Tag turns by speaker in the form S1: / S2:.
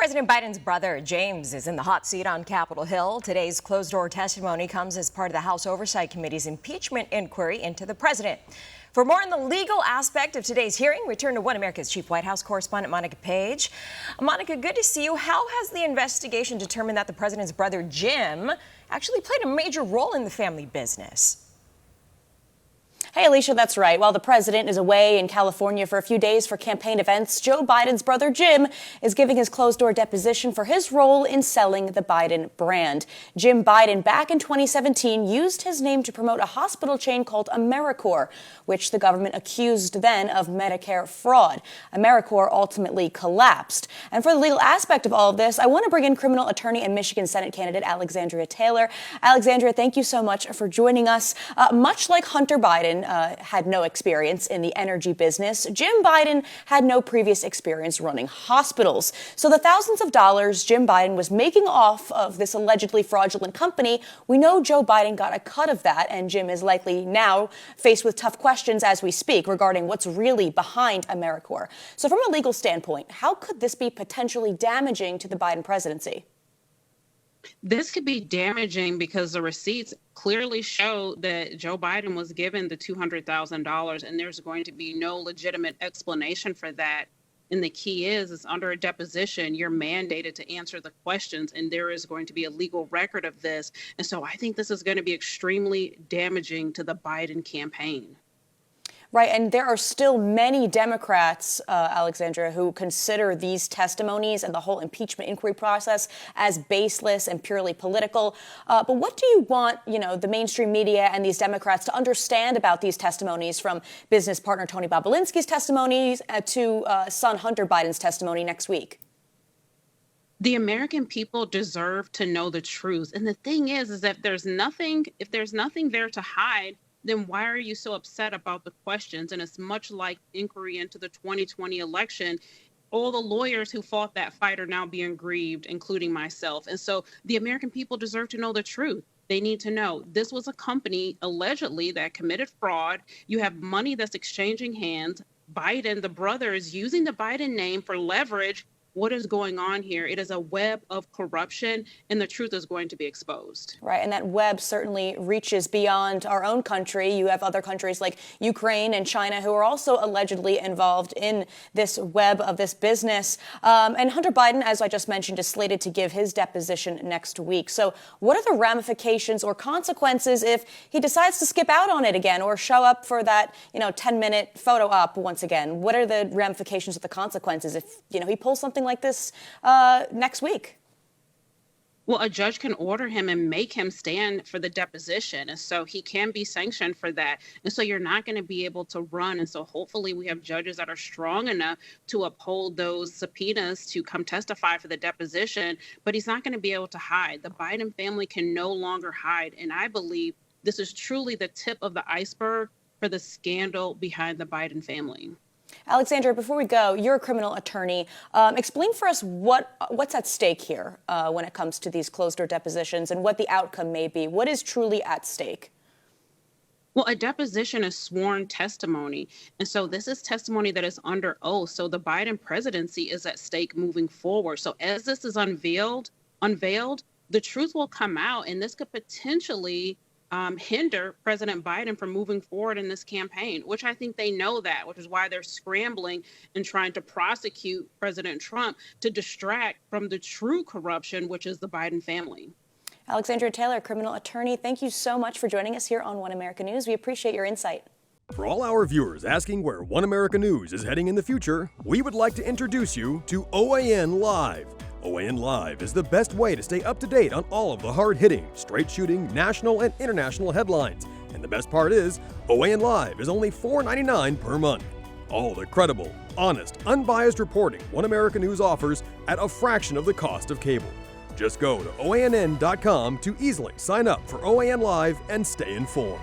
S1: President Biden's brother, James, is in the hot seat on Capitol Hill. Today's closed-door testimony comes as part of the House Oversight Committee's impeachment inquiry into the president. For more on the legal aspect of today's hearing, we turn to One America's chief White House correspondent, Monica Page. Monica, good to see you. How has the investigation determined that the president's brother, Jim, actually played a major role in the family business?
S2: Hey, Alicia, that's right. While the president is away in California for a few days for campaign events, Joe Biden's brother Jim is giving his closed-door deposition for his role in selling the Biden brand. Jim Biden, back in 2017, used his name to promote a hospital chain called AmeriCorps, which the government accused then of Medicare fraud. AmeriCorps ultimately collapsed. And for the legal aspect of all of this, I want to bring in criminal attorney and Michigan Senate candidate Alexandria Taylor. Alexandria, thank you so much for joining us. Much like Hunter Biden, had no experience in the energy business, Jim Biden had no previous experience running hospitals. So the thousands of dollars Jim Biden was making off of this allegedly fraudulent company, we know Joe Biden got a cut of that, and Jim is likely now faced with tough questions as we speak regarding what's really behind AmeriCorps. So from a legal standpoint, how could this be potentially damaging to the Biden presidency?
S3: This could be damaging because the receipts clearly show that Joe Biden was given the $200,000, and there's going to be no legitimate explanation for that. And the key is under a deposition, you're mandated to answer the questions, and there is going to be a legal record of this. And so I think this is going to be extremely damaging to the Biden campaign.
S2: Right, and there are still many Democrats, Alexandra, who consider these testimonies and the whole impeachment inquiry process as baseless and purely political. But what do you want, the mainstream media and these Democrats to understand about these testimonies, from business partner Tony Bobulinski's testimonies to son Hunter Biden's testimony next week?
S3: The American people deserve to know the truth. And the thing is that if there's nothing there to hide, then why are you so upset about the questions? And it's much like inquiry into the 2020 election. All the lawyers who fought that fight are now being grieved, including myself. And so the American people deserve to know the truth. They need to know this was a company allegedly that committed fraud. You have money that's exchanging hands. Biden, the brother, is using the Biden name for leverage. What is going on here? It is a web of corruption, and the truth is going to be exposed.
S2: Right, and that web certainly reaches beyond our own country. You have other countries like Ukraine and China who are also allegedly involved in this web of this business. And Hunter Biden, as I just mentioned, is slated to give his deposition next week. So what are the ramifications or consequences if he decides to skip out on it again or show up for that, 10-minute photo op once again? What are the ramifications of the consequences if, he pulls something like this next week?
S3: Well, a judge can order him and make him stand for the deposition. And so he can be sanctioned for that. And so you're not going to be able to run. And so hopefully we have judges that are strong enough to uphold those subpoenas to come testify for the deposition. But he's not going to be able to hide. The Biden family can no longer hide. And I believe this is truly the tip of the iceberg for the scandal behind the Biden family.
S2: Alexandra, before we go, you're a criminal attorney. Explain for us what's at stake here when it comes to these closed-door depositions and what the outcome may be. What is truly at stake?
S3: Well, a deposition is sworn testimony. And so this is testimony that is under oath. So the Biden presidency is at stake moving forward. So as this is unveiled, the truth will come out, and this could potentially hinder President Biden from moving forward in this campaign, which I think they know that, which is why they're scrambling and trying to prosecute President Trump to distract from the true corruption, which is the Biden family.
S2: Alexandria Taylor, criminal attorney, thank you so much for joining us here on One America News. We appreciate your insight.
S4: For all our viewers asking where One America News is heading in the future, we would like to introduce you to OAN Live. OAN Live is the best way to stay up to date on all of the hard-hitting, straight-shooting, national and international headlines. And the best part is, OAN Live is only $4.99 per month. All the credible, honest, unbiased reporting One America News offers at a fraction of the cost of cable. Just go to OANN.com to easily sign up for OAN Live and stay informed.